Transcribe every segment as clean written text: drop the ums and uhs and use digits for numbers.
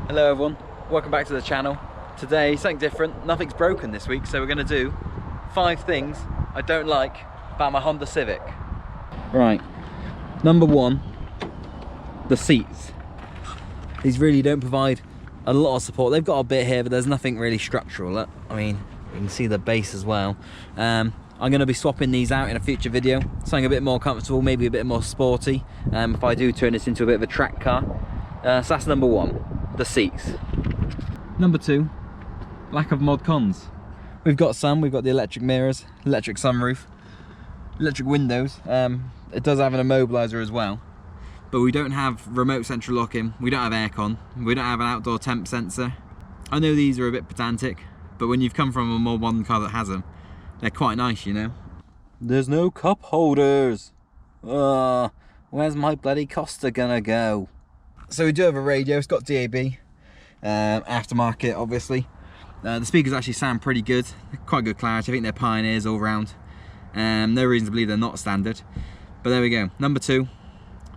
Hello everyone, welcome back to the channel. Today, something different, nothing's broken this week, so we're going to do 5 things I don't like about my Honda Civic. Right, number 1, the seats. These really don't provide a lot of support. They've got a bit here, but there's nothing really structural. I mean, you can see the base as well. I'm going to be swapping these out in a future video, something a bit more comfortable, maybe a bit more sporty, if I do turn this into a bit of a track car. So that's number 1, the seats. Number 2, lack of mod cons. We've got the electric mirrors, electric sunroof, electric windows. It does have an immobilizer as well, but we don't have remote central locking, we don't have aircon, we don't have an outdoor temp sensor. I know these are a bit pedantic, but when you've come from a more modern car that has them, they're quite nice, you know. There's no cup holders. Where's my bloody Costa gonna go? So we do have a radio, it's got DAB, aftermarket obviously. The speakers actually sound pretty good, quite good clarity. I think they're Pioneers all round. No reason to believe they're not standard. But there we go. Number 2,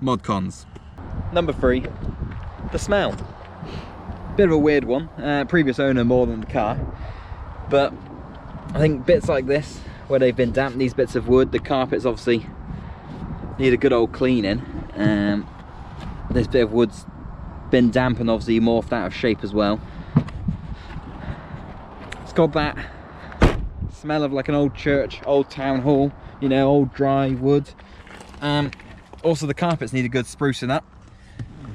mod cons. Number 3, the smell. Bit of a weird one. Previous owner more than the car. But I think bits like this, where they've been damp, these bits of wood, the carpets obviously need a good old cleaning. This bit of wood's been damp and obviously morphed out of shape as well. It's got that smell of like an old church, old town hall, you know, old dry wood. Also the carpets need a good sprucing up.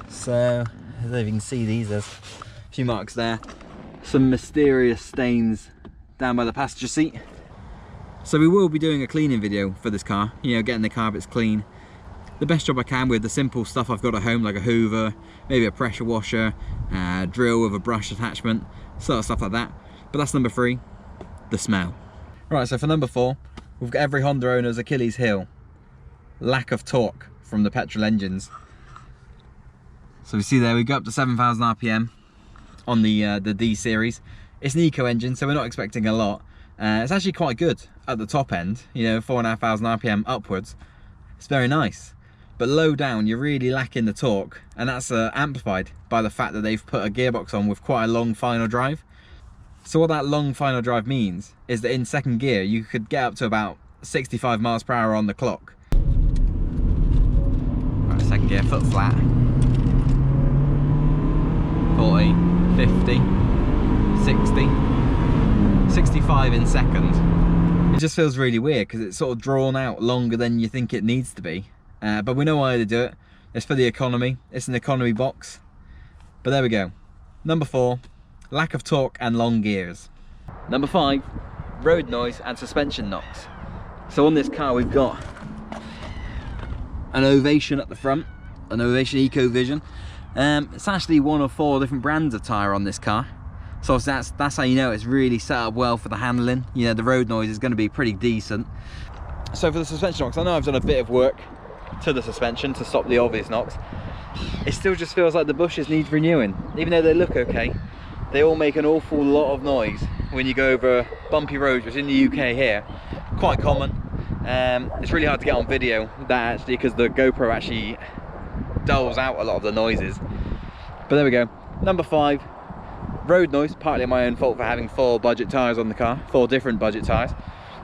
So, I don't know if you can see these, there's a few marks there. Some mysterious stains down by the passenger seat. So we will be doing a cleaning video for this car, you know, getting the carpets clean. The best job I can with the simple stuff I've got at home, like a hoover, maybe a pressure washer, drill with a brush attachment, sort of stuff like that. But that's number 3, the smell. Right, so for number 4, we've got every Honda owner's Achilles heel. Lack of torque from the petrol engines. So we see there, we go up to 7,000 RPM on the D series. It's an eco engine, so we're not expecting a lot. It's actually quite good at the top end, you know, 4,500 RPM upwards. It's very nice. But low down, you're really lacking the torque, and that's amplified by the fact that they've put a gearbox on with quite a long final drive. So what that long final drive means is that in second gear, you could get up to about 65 miles per hour on the clock. Right, second gear, foot flat. 40, 50, 60, 65 in second. It just feels really weird because it's sort of drawn out longer than you think it needs to be. But we know why they do it. It's for the economy. It's an economy box. But there we go. Number 4, lack of torque and long gears. Number 5, road noise and suspension knocks. So on this car we've got an Ovation at the front, an Ovation Eco Vision. It's actually one of 4 different brands of tyre on this car. So that's how you know it's really set up well for the handling. You know, the road noise is going to be pretty decent. So for the suspension knocks, I know I've done a bit of work to the suspension to stop the obvious knocks. It still just feels like the bushes need renewing. Even though they look okay, they all make an awful lot of noise when you go over bumpy roads, which in the UK here, quite common. It's really hard to get on video, that actually, because the GoPro actually dulls out a lot of the noises. But there we go. Number 5, road noise, partly my own fault for having 4 budget tyres on the car, 4 different budget tyres,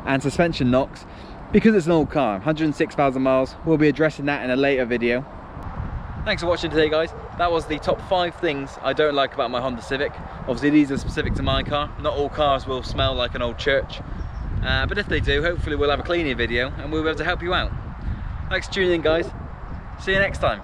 and suspension knocks. Because it's an old car, 106,000 miles, we'll be addressing that in a later video. Thanks for watching today, guys. That was the top 5 things I don't like about my Honda Civic. Obviously these are specific to my car. Not all cars will smell like an old church. But if they do, hopefully we'll have a cleaning video and we'll be able to help you out. Thanks for tuning in, guys. See you next time.